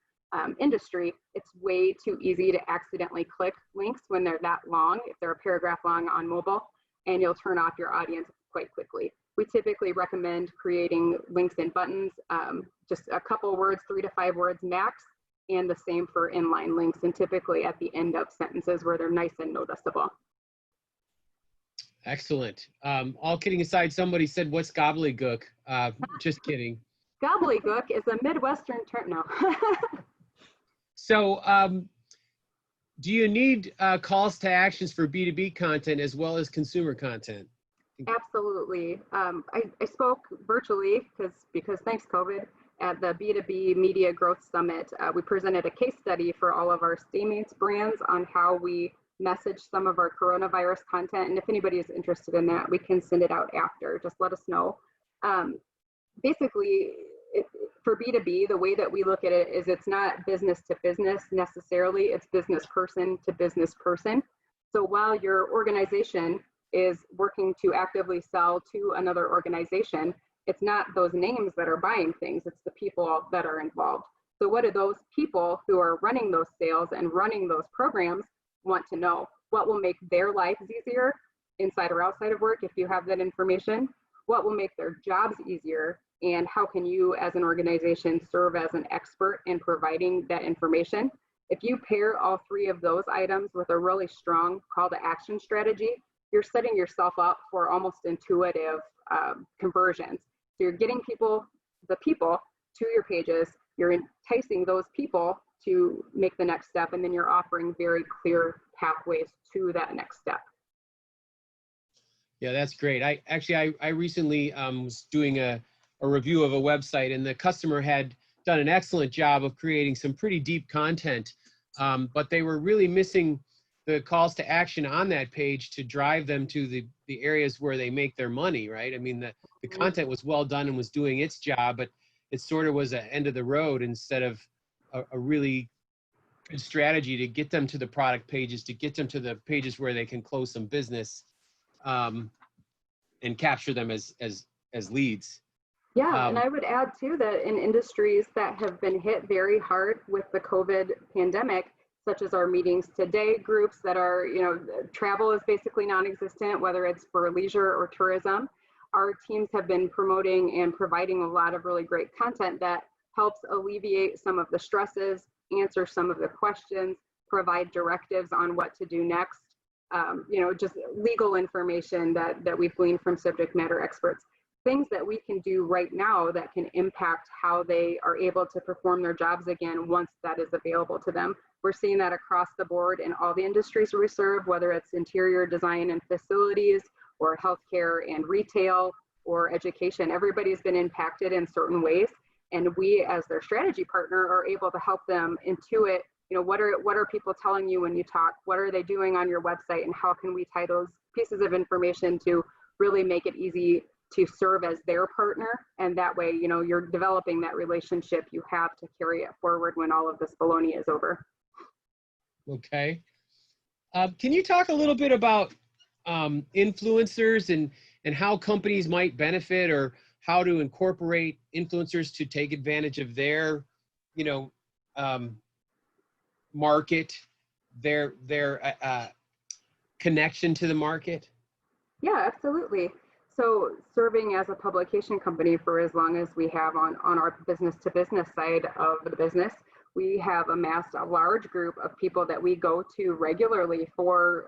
industry, it's way too easy to accidentally click links when they're that long, if they're a paragraph long on mobile, and you'll turn off your audience quite quickly. We typically recommend creating links and buttons, just a couple words, 3 to 5 words max, and the same for inline links, and typically at the end of sentences where they're nice and noticeable. Excellent. All kidding aside, somebody said, what's gobbledygook? Just kidding. Gobbledygook is a Midwestern term. No. So do you need calls to actions for B2B content as well as consumer content? Absolutely. I spoke virtually because thanks COVID at the B2B Media Growth Summit. We presented a case study for all of our StayMates brands on how we message some of our coronavirus content. And if anybody is interested in that, we can send it out after. Just let us know. Basically, for B2B, the way that we look at it is it's not business to business necessarily, it's business person to business person. So while your organization is working to actively sell to another organization, it's not those names that are buying things, it's the people that are involved. So what do those people who are running those sales and running those programs want to know? What will make their lives easier inside or outside of work if you have that information? What will make their jobs easier? And how can you as an organization serve as an expert in providing that information? If you pair all three of those items with a really strong call to action strategy, you're setting yourself up for almost intuitive conversions. So you're getting the people to your pages, you're enticing those people to make the next step, and then you're offering very clear pathways to that next step. Yeah, that's great. I recently was doing a review of a website, and the customer had done an excellent job of creating some pretty deep content, but they were really missing the calls to action on that page to drive them to the areas where they make their money, right? I mean, the content was well done and was doing its job, but it sort of was an end of the road instead of a really good strategy to get them to the product pages, to get them to the pages where they can close some business and capture them as leads. Yeah, and I would add too that in industries that have been hit very hard with the COVID pandemic, such as our meetings today groups that are, travel is basically non-existent, whether it's for leisure or tourism. Our teams have been promoting and providing a lot of really great content that helps alleviate some of the stresses, answer some of the questions, provide directives on what to do next. Just legal information that we've gleaned from subject matter experts. Things that we can do right now that can impact how they are able to perform their jobs again once that is available to them. We're seeing that across the board in all the industries we serve, whether it's interior design and facilities, or healthcare and retail, or education. Everybody's been impacted in certain ways, and we as their strategy partner are able to help them intuit, what are people telling you when you talk? What are they doing on your website, and how can we tie those pieces of information to really make it easy to serve as their partner? And that way, you're developing that relationship you have to carry it forward when all of this baloney is over. Okay. Can you talk a little bit about influencers and how companies might benefit, or how to incorporate influencers to take advantage of their, market, their connection to the market? Yeah, absolutely. So serving as a publication company for as long as we have on our business to business side of the business, we have amassed a large group of people that we go to regularly for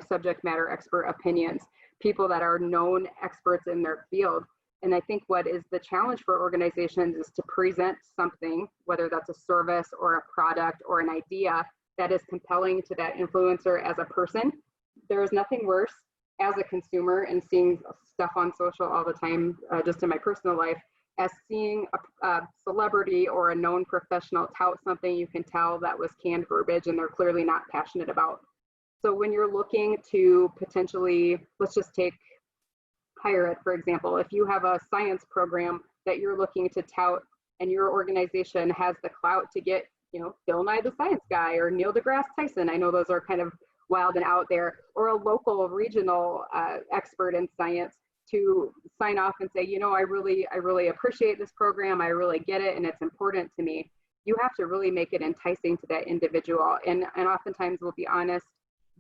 subject matter expert opinions, people that are known experts in their field. And I think what is the challenge for organizations is to present something, whether that's a service or a product or an idea, that is compelling to that influencer as a person. There is nothing worse as a consumer, and seeing stuff on social all the time, just in my personal life, as seeing a celebrity or a known professional tout something you can tell that was canned verbiage and they're clearly not passionate about. So when you're looking to potentially, let's just take higher ed, for example, if you have a science program that you're looking to tout and your organization has the clout to get, Bill Nye the Science Guy or Neil deGrasse Tyson, I know those are kind of wild and out there, or a local regional expert in science, to sign off and say, you know, I really appreciate this program. I really get it, and it's important to me. You have to really make it enticing to that individual. And oftentimes we'll be honest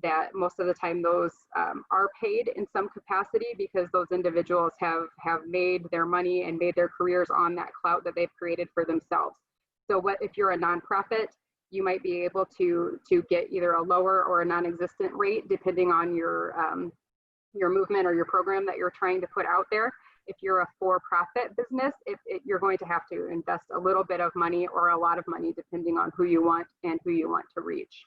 that most of the time those are paid in some capacity, because those individuals have made their money and made their careers on that clout that they've created for themselves. So what if you're a nonprofit, you might be able to get either a lower or a non-existent rate depending on your movement or your program that you're trying to put out there. If you're a for-profit business, you're going to have to invest a little bit of money or a lot of money depending on who you want and who you want to reach.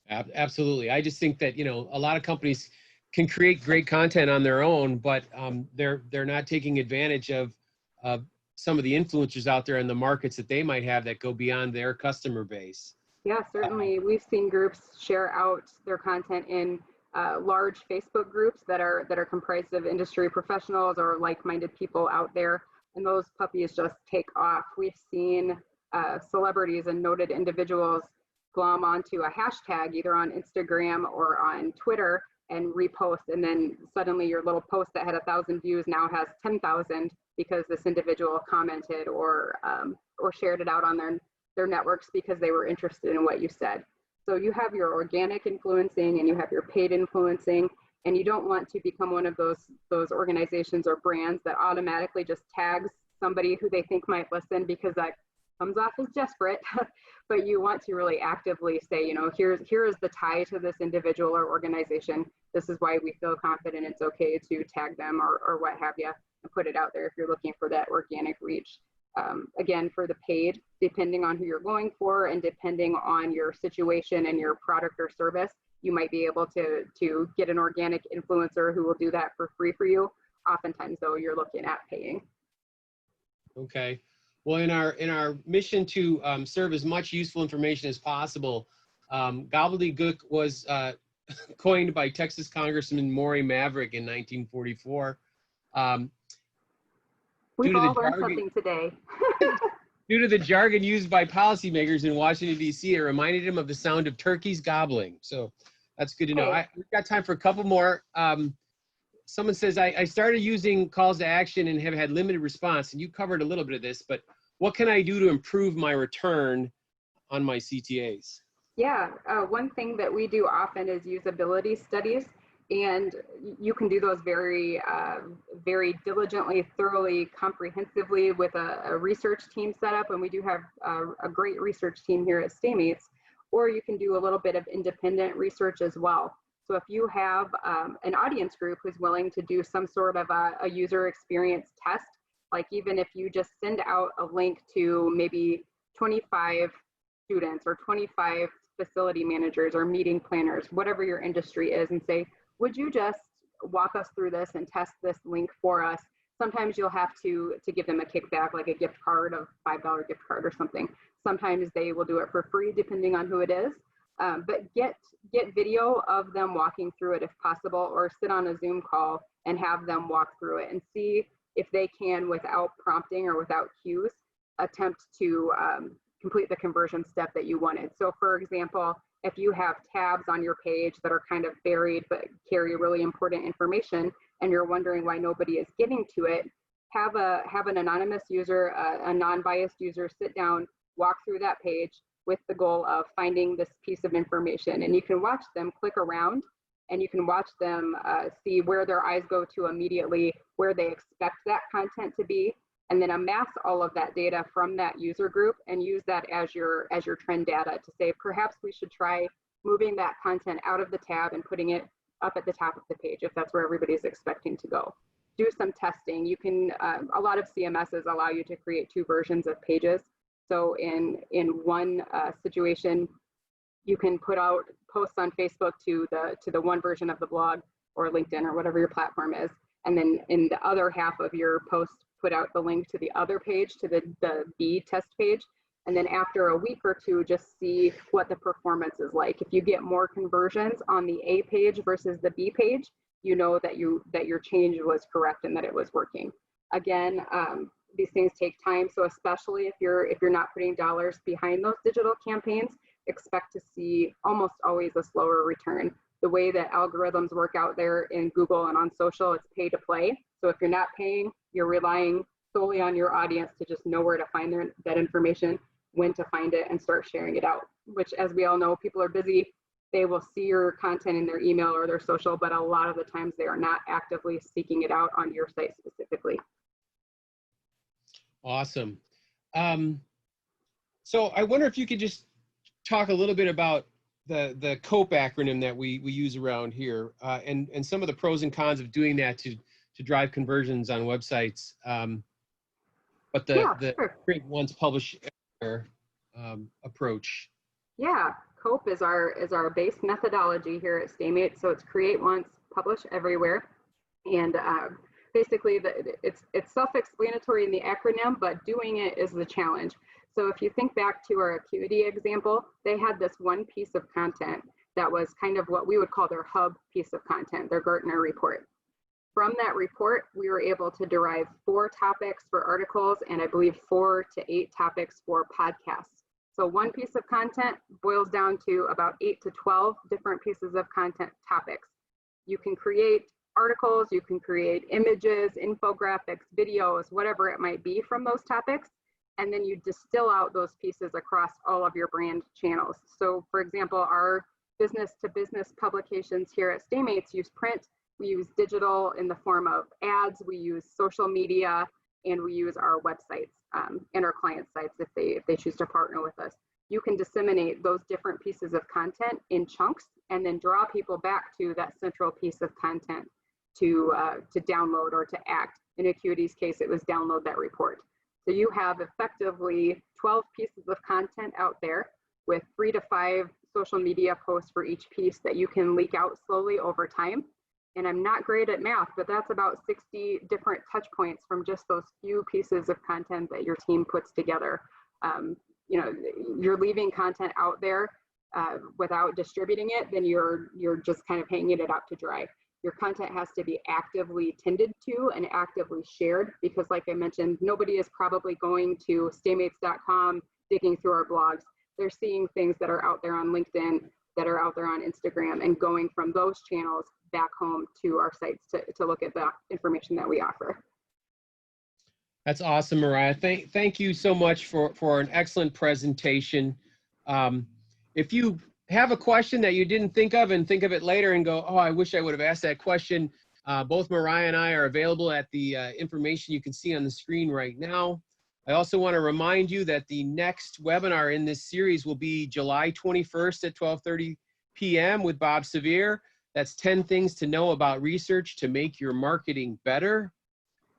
Absolutely. I just think that, you know, a lot of companies can create great content on their own, but they're not taking advantage of some of the influencers out there in the markets that they might have that go beyond their customer base. Yeah, certainly. We've seen groups share out their content in large Facebook groups that are comprised of industry professionals or like-minded people out there, and those puppies just take off. We've seen celebrities and noted individuals glom onto a hashtag either on Instagram or on Twitter and repost, and then suddenly your little post that had 1,000 views now has 10,000 because this individual commented or shared it out on their networks because they were interested in what you said. So you have your organic influencing and you have your paid influencing, and you don't want to become one of those organizations or brands that automatically just tags somebody who they think might listen because that comes off as desperate. But you want to really actively say, you know, here is the tie to this individual or organization. This is why we feel confident it's okay to tag them or what have you, and put it out there if you're looking for that organic reach. Again, for the paid, depending on who you're going for and depending on your situation and your product or service, you might be able to get an organic influencer who will do that for free for you. Oftentimes, though, you're looking at paying. Okay. Well, in our mission to serve as much useful information as possible, gobbledygook was coined by Texas Congressman Maury Maverick in 1944. We've all learned something today. Due to the jargon used by policymakers in Washington, D.C., it reminded him of the sound of turkeys gobbling. So that's good to know. We've got time for a couple more. Someone says, I started using calls to action and have had limited response. And you covered a little bit of this, but what can I do to improve my return on my CTAs? Yeah, one thing that we do often is usability studies. And you can do those very, very diligently, thoroughly, comprehensively with a research team set up. And we do have a great research team here at StayMates. Or you can do a little bit of independent research as well. So if you have an audience group who's willing to do some sort of a user experience test, like even if you just send out a link to maybe 25 students or 25 facility managers or meeting planners, whatever your industry is, and say, would you just walk us through this and test this link for us? Sometimes you'll have to give them a kickback, like a gift card of $5 gift card or something. Sometimes they will do it for free, depending on who it is. But get video of them walking through it if possible, or sit on a Zoom call and have them walk through it and see if they can, without prompting or without cues, attempt to complete the conversion step that you wanted. So for example, if you have tabs on your page that are kind of buried but carry really important information and you're wondering why nobody is getting to it, have an anonymous user, a non-biased user sit down, walk through that page with the goal of finding this piece of information. And you can watch them click around, and you can watch them see where their eyes go to immediately, where they expect that content to be, and then amass all of that data from that user group and use that as your trend data to say, perhaps we should try moving that content out of the tab and putting it up at the top of the page if that's where everybody's expecting to go. Do some testing. You can, a lot of CMSs allow you to create 2 versions of pages. So in one situation, you can put out posts on Facebook to the one version of the blog or LinkedIn or whatever your platform is. And then in the other half of your post, put out the link to the other page, to the B test page. And then after a week or 2, just see what the performance is like. If you get more conversions on the A page versus the B page, you know that your change was correct and that it was working. Again, these things take time. So especially if you're not putting dollars behind those digital campaigns, expect to see almost always a slower return. the way that algorithms work out there in Google and on social, it's pay to play. So if you're not paying, you're relying solely on your audience to just know where to find that information, when to find it, and start sharing it out, which, as we all know, people are busy. They will see your content in their email or their social, but a lot of the times they are not actively seeking it out on your site specifically. Awesome. So I wonder if you could just talk a little bit about the COPE acronym that we use around here, and some of the pros and cons of doing that to drive conversions on websites. But the sure. create once, publish everywhere approach. Yeah, COPE is our base methodology here at StayMates. So it's create once, publish everywhere, and basically it's self-explanatory in the acronym, but doing it is the challenge. So if you think back to our Acuity example, they had this one piece of content that was kind of what we would call their hub piece of content, their Gartner report. From that report, we were able to derive 4 topics for articles, and I believe 4 to 8 topics for podcasts. So one piece of content boils down to about 8 to 12 different pieces of content topics. You can create articles, you can create images, infographics, videos, whatever it might be from those topics. And then you distill out those pieces across all of your brand channels. So for example, our business to business publications here at StayMates use print, we use digital in the form of ads, we use social media, and we use our websites and our client sites if they choose to partner with us. You can disseminate those different pieces of content in chunks and then draw people back to that central piece of content to download or to act. In Acuity's case, it was download that report. So you have effectively 12 pieces of content out there with 3 to 5 social media posts for each piece that you can leak out slowly over time. And I'm not great at math, but that's about 60 different touch points from just those few pieces of content that your team puts together. You know, you're leaving content out there without distributing it, then you're just kind of hanging it out to dry. Your content has to be actively tended to and actively shared, because like I mentioned, nobody is probably going to staymates.com digging through our blogs. They're seeing things that are out there on LinkedIn, that are out there on Instagram, and going from those channels back home to our sites to look at the information that we offer. That's awesome, Mariah. Thank you so much for an excellent presentation. If you have a question that you didn't think of and think of it later and go, oh, I wish I would have asked that question, both Mariah and I are available at the information you can see on the screen right now. I also want to remind you that the next webinar in this series will be July 21st at 12:30 p.m. with Bob Severe. That's 10 things to know about research to make your marketing better.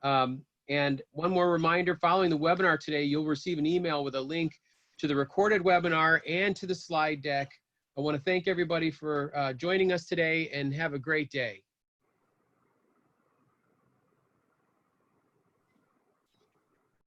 And one more reminder, following the webinar today, you'll receive an email with a link to the recorded webinar and to the slide deck. I want to thank everybody for joining us today, and have a great day.